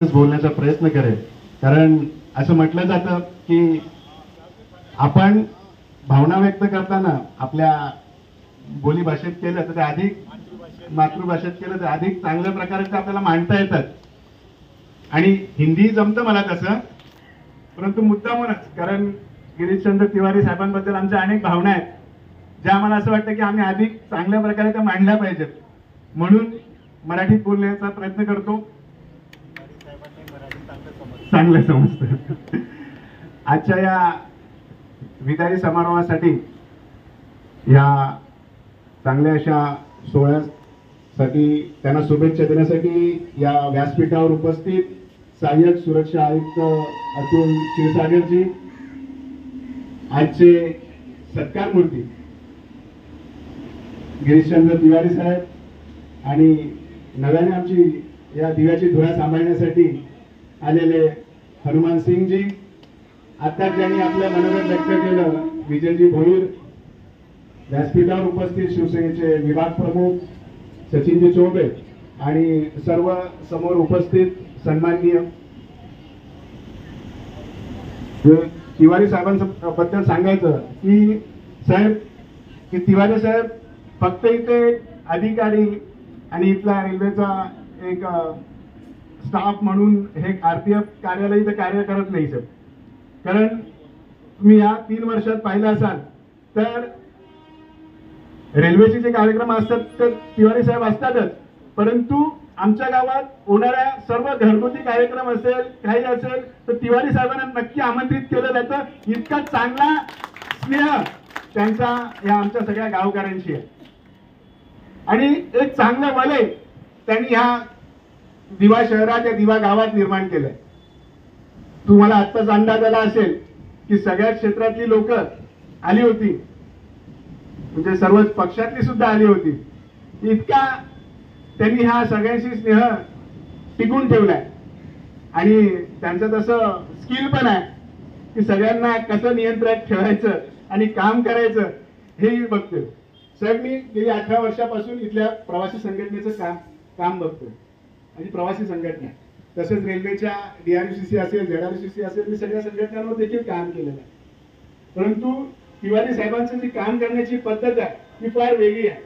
बोलण्याचा प्रयत्न करेल, कारण असं म्हटलं जातं की आपण भावना व्यक्त करताना आपल्या बोली भाषेत केलं तर ते अधिक मातृभाषेत केलं तर अधिक चांगल्या प्रकारे आपल्याला मांडता येतात. आणि हिंदी जमतं मला तसं, परंतु मुद्दामूनच, कारण गिरीशचंद्र तिवारी साहेबांबद्दल आमच्या अनेक भावना आहेत ज्या मला असं वाटतं की आम्ही अधिक चांगल्या प्रकारे त्या मांडल्या पाहिजेत, म्हणून मराठीत बोलण्याचा प्रयत्न करतो. चांगलं समजतं. आजच्या या विदाई समारोहासाठी, या चांगल्या अशा सोहळ्यासाठी त्यांना शुभेच्छा देण्यासाठी या व्यासपीठावर उपस्थित सहाय्यक सुरक्षा आयुक्त अतुल क्षीरसागरजी, आजचे सत्कार मूर्ती गिरीशचंद्र तिवारी साहेब आणि नव्याने आमची या दिव्याची धुरा सांभाळण्यासाठी आलेले हनुमान सिंगजी, आता ज्यांनी आपलं मनोगत व्यक्त केलं विजयजी भोईर, व्यासपीठावर उपस्थित शिवसेनेचे विभाग प्रमुख सचिनजी चौबे आणि सर्व समोर उपस्थित सन्माननीय तिवारी साहेबांबद्दल सांगायचं की साहेब, की तिवारी साहेब फक्त इथे अधिकारी आणि इथला रेल्वेचा एक स्टाफ म्हणून हे आरपीएफ कार्यालय इथे कार्य करत नाही सर. कारण तुम्ही या 3 वर्षात पाहिलं असाल तर रेल्वेचे जे कार्यक्रम असतात तर तिवारी साहेब असतातच, परंतु आमच्या गावात होणाऱ्या सर्व घरगुती कार्यक्रम असेल काही असेल तर तिवारी साहेबांना नक्की आमंत्रित केलं जातं. इतका चांगला स्नेह त्यांचा या आमच्या सगळ्या गावकऱ्यांशी आहे आणि एक चांगलं वलय त्यांनी ह्या दिवा शहरात या दिवा गावात निर्माण केलंय. तुम्हाला आत्ताच अंदाज आला असेल की सगळ्या क्षेत्रातली लोक आली होती, म्हणजे सर्वच पक्षातली सुद्धा आली होती. इतका त्यांनी हा सगळ्यांशी स्नेह टिकून ठेवलाय आणि त्यांचं तसं स्किल पण आहे की सगळ्यांना कसं नियंत्रणात ठेवायचं आणि काम करायचं हेही बघतोय. साहेब, मी गेली 18 वर्षापासून इथल्या प्रवासी संघटनेचं काम बघतोय आणि प्रवासी संघटना तसेच रेल्वेच्या DRCC असेल ZRCC असेल, मी सगळ्या संघटनांवर देखील काम केलेलं आहे. परंतु तिवारी साहेबांचं जी काम करण्याची पद्धत आहे ती फार वेगळी आहे.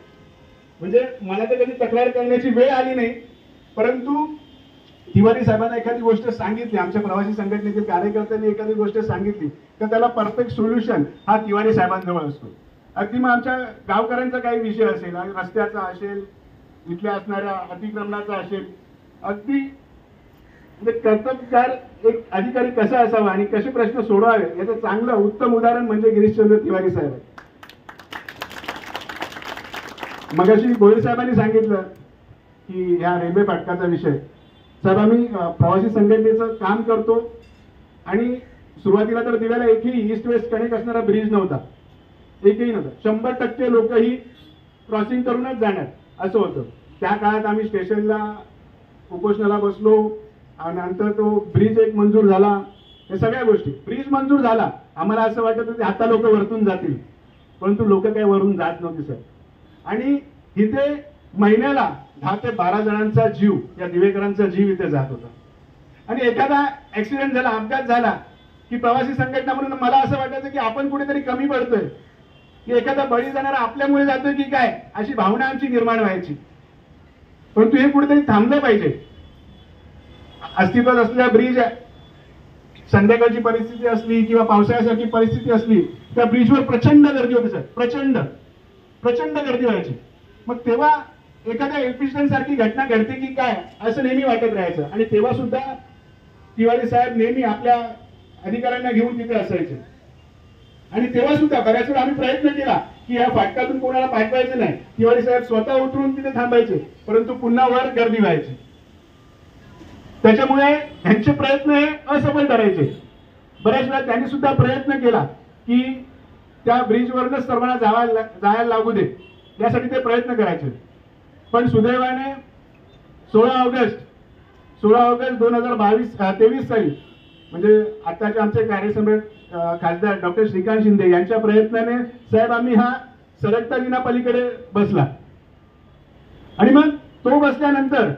म्हणजे मला तर कधी तक्रार करण्याची वेळ आली नाही, परंतु तिवारी साहेबांना एखादी गोष्ट सांगितली, आमच्या प्रवासी संघटनेतील कार्यकर्त्यांनी एखादी गोष्ट सांगितली तर त्याला परफेक्ट सोल्युशन हा तिवारी साहेबांजवळ असतो. अगदी मग आमच्या गावकऱ्यांचा काही विषय असेल, रस्त्याचा असेल, इथल्या असणाऱ्या अतिक्रमणाचा असेल, अगदी म्हणजे कर्तव्यकार एक अधिकारी कसा असावा आणि कसे प्रश्न सोडवावे याचं चांगलं उत्तम उदाहरण म्हणजे गिरीशचंद्र तिवारी साहेब आहे. मगाशी भोईर साहेबांनी सांगितलं की ह्या रेल्वे फाटकाचा विषय. साहेब, आम्ही प्रवासी संघटनेचं काम करतो आणि सुरुवातीला तर दिव्याला एकही ईस्ट वेस्ट कनेक्ट असणारा ब्रिज नव्हता, एकही नव्हता. 100% लोक ही क्रॉसिंग करूनच जाणार असं होतं. त्या काळात आम्ही स्टेशनला उपोषणाला बसलो आणि नंतर तो ब्रिज एक मंजूर झाला. हे सगळ्या गोष्टी, ब्रिज मंजूर झाला, आम्हाला असं वाटत होतं आता लोक वरतून जातील, परंतु लोक काही वरून जात नव्हते सर. आणि इथे महिन्याला 10 ते 12 जणांचा जीव, या दिवेकरांचा जीव इथे जात होता. आणि एखादा ऍक्सिडेंट झाला, अपघात झाला की प्रवासी संघटना म्हणून मला असं वाटायचं की आपण कुठेतरी कमी पडतोय, की एखादा बळी जाणारा आपल्यामुळे जातोय की काय, अशी भावना आमची निर्माण व्हायची. परंतु हे कुठेतरी थांबलं पाहिजे. अस्तित्वात असलेला ब्रिज आहे, संध्याकाळची परिस्थिती असली किंवा पावसाळ्यासारखी परिस्थिती असली त्या ब्रिजवर प्रचंड गर्दी होती सर, प्रचंड गर्दी व्हायची. मग तेव्हा एखाद्या एल्फिस्टन सारखी घटना घडते की काय असं नेहमी वाटत राहायचं. आणि तेव्हा सुद्धा तिवारी साहेब नेहमी आपल्या अधिकाऱ्यांना घेऊन तिथे असायचे. आणि तेव्हा सुद्धा बऱ्याच वेळा आम्ही प्रयत्न केला की या फाटकातून कोणाला पाठवायचं नाही, तिवारी साहेब स्वतः उतरून तिथे थांबायचे, परंतु पुन्हा वर गर्दी व्हायची. त्याच्यामुळे त्यांचे प्रयत्न हे असफल ठरायचे. बऱ्याच वेळा त्यांनी सुद्धा प्रयत्न केला की त्या ब्रिजवरच सर्वांना जायला लागू दे, यासाठी ते प्रयत्न करायचे. पण सुदैवाने 16 ऑगस्ट 2023 साली, म्हणजे आताचे आमचे कार्यसम्राट खासदार डॉक्टर श्रीकांत शिंदे यांच्या प्रयत्नाने साहेब आम्ही हा सरकता जिना पलीकडे बसला. आणि मग तो बसल्यानंतर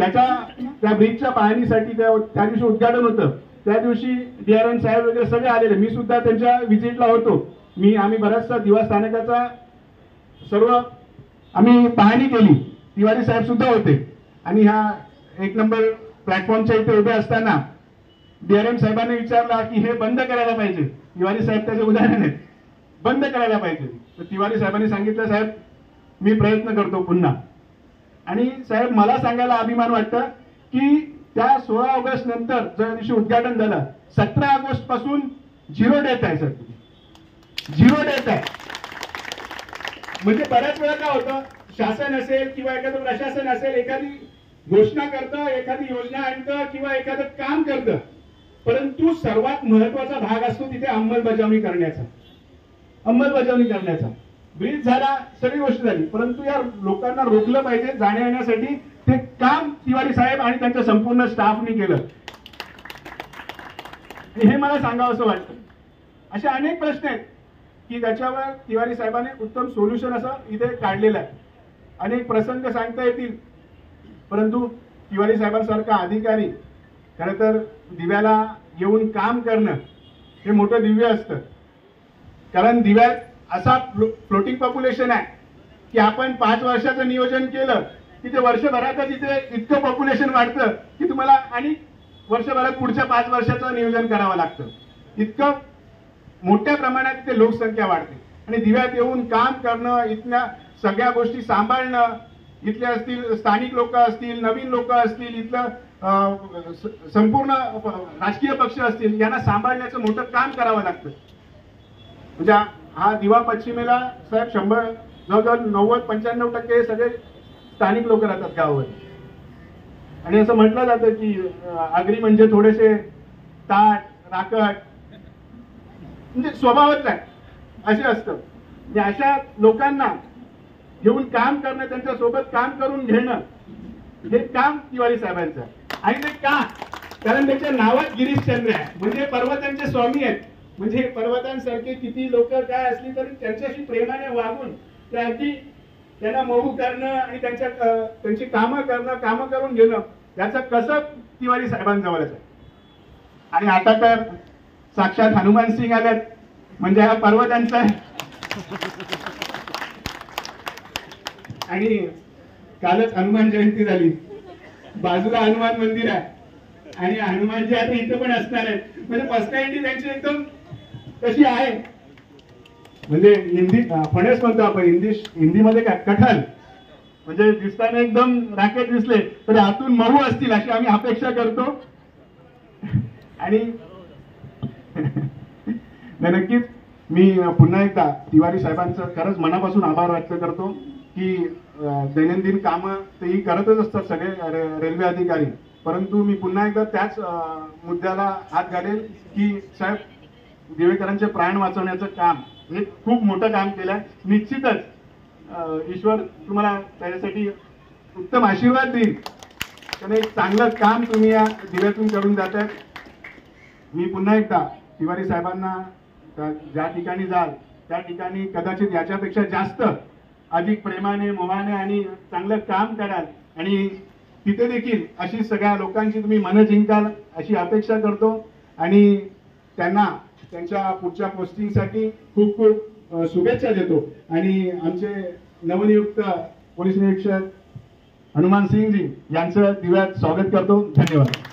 त्या ब्रिजच्या पाहणीसाठी त्या दिवशी उद्घाटन होतं. त्या दिवशी DRM साहेब वगैरे सगळे आलेले, मी सुद्धा त्यांच्या व्हिजिटला होतो. आम्ही बऱ्याचशा दिवा स्थानकाचा सर्व आम्ही पाहणी केली. तिवारी साहेब सुद्धा होते आणि ह्या 1 नंबर प्लॅटफॉर्मच्या इथे उभे असताना DRM साहेबांनी विचारला की हे बंद करायला पाहिजे. तिवारी साहेब त्याचे उदाहरण आहेत, बंद करायला पाहिजे. तर तिवारी साहेबांनी सांगितलं, साहेब मी प्रयत्न करतो पुन्हा. आणि साहेब मला सांगायला अभिमान वाटतं की त्या 16 ऑगस्ट नंतर ज्या दिवशी उद्घाटन झालं, 17 ऑगस्ट पासून 0 डेथ आहे. सर 0 डेथ आहे. म्हणजे बऱ्याच वेळा काय होतं, शासन असेल किंवा एखादं प्रशासन असेल, एखादी घोषणा करतं, एखादी योजना आणतं किंवा एखादं काम करतं, परंतु सर्वात महत्वाचा भाग असतो तिथे अंमलबजावणी करण्याचा. ब्रिज झाला, सगळी गोष्ट झाली, परंतु या लोकांना रोखलं पाहिजे जाण्या येण्यासाठी. ते काम तिवारी साहेब आणि त्यांच्या संपूर्ण स्टाफने केलं. हे मला सांगावं असं वाटतं. असे अनेक प्रश्न आहेत की त्याच्यावर तिवारी साहेबांनी उत्तम सोल्युशन असं इथे काढलेलं आहे. अनेक प्रसंग सांगता येतील, परंतु तिवारी साहेबांसारखा अधिकारी खरं तर दिव्याला येऊन काम करणं हे मोठं दिव्य असतं. कारण दिव्यात असा फ्लोटिंग पॉप्युलेशन आहे की आपण 5 वर्षाचं नियोजन केलं की ते वर्षभरातच इथे इतकं पॉप्युलेशन वाढतं की तुम्हाला आणि वर्षभरात पुढच्या 5 वर्षाचं नियोजन करावं लागतं. इतकं मोठ्या प्रमाणात इथे लोकसंख्या वाढते आणि दिव्यात येऊन काम करणं, इथल्या सगळ्या गोष्टी सांभाळणं, इथले असतील स्थानिक लोक असतील, नवीन लोक असतील, इथलं संपूर्ण राजकीय पक्ष असतील, यांना सांभाळण्याचं मोठं काम करावं लागतं. म्हणजे हा दिवा पश्चिमेला साहेब 100 जवळजवळ 90-95% सगळे स्थानिक लोक राहतात गावावर. आणि असं म्हटलं जातं की आगरी म्हणजे थोडेसे ताट राकट, म्हणजे स्वभावच आहे असे असतं. म्हणजे अशा लोकांना घेऊन काम करणं, त्यांच्या सोबत काम करून घेणं, हे काम तिवारी साहेबांचं आहे. आणि ते का, कारण त्याच्या नावात गिरीशचंद्र आहे, म्हणजे पर्वतांचे स्वामी आहेत. म्हणजे पर्वतांसारखे किती लोक काय असली तरी त्यांच्याशी प्रेमाने वागून त्या अगदी त्यांना मऊ करणं आणि त्यांची कामं करून घेणं, याचं कसं तिवारी साहेबांजवळच आहे. आणि आता तर साक्षात हनुमान सिंग आलेत, म्हणजे हा पर्वतांचा आहे. आणि कालच हनुमान जयंती झाली, बाजूला हनुमान मंदिर आहे आणि हनुमानजी आता इथं पण असणार आहेत. म्हणजे पर्सनॅलिटी त्यांची एकदम कशी आहे, म्हणजे हिंदी फणस म्हणतो आपण, हिंदीमध्ये काय कठाल, म्हणजे दिसताना एकदम राकेट दिसले तरी आतून मऊ असतील अशी आम्ही अपेक्षा करतो. आणि नक्कीच मी पुन्हा एकदा तिवारी साहेबांचं खरंच मनापासून आभार व्यक्त करतो की दैनंदिन कामं तेही करतच असतात सगळे रेल्वे अधिकारी, परंतु मी पुन्हा एकदा त्याच मुद्द्याला हात घालेल की साहेब दिवेकरांचे प्राण वाचवण्याचं काम हे खूप मोठं काम केलंय. निश्चितच ईश्वर तुम्हाला त्याच्यासाठी उत्तम आशीर्वाद देईल. त्याने एक चांगलं काम तुम्ही या दिव्यातून करून जाताय. मी पुन्हा एकदा तिवारी साहेबांना ज्या ठिकाणी जाल त्या ठिकाणी कदाचित याच्यापेक्षा जास्त अधिक प्रेमाने, मोहाने आणि चांगलं काम कराल आणि तिथे देखील अशी सगळ्या लोकांची तुम्ही मन जिंकाल अशी अपेक्षा करतो. आणि त्यांना त्यांच्या पुढच्या पोस्टिंगसाठी खूप खूप शुभेच्छा देतो. आणि आमचे नवनियुक्त पोलीस निरीक्षक हनुमान सिंगजी यांचं दिव्यात स्वागत करतो. धन्यवाद.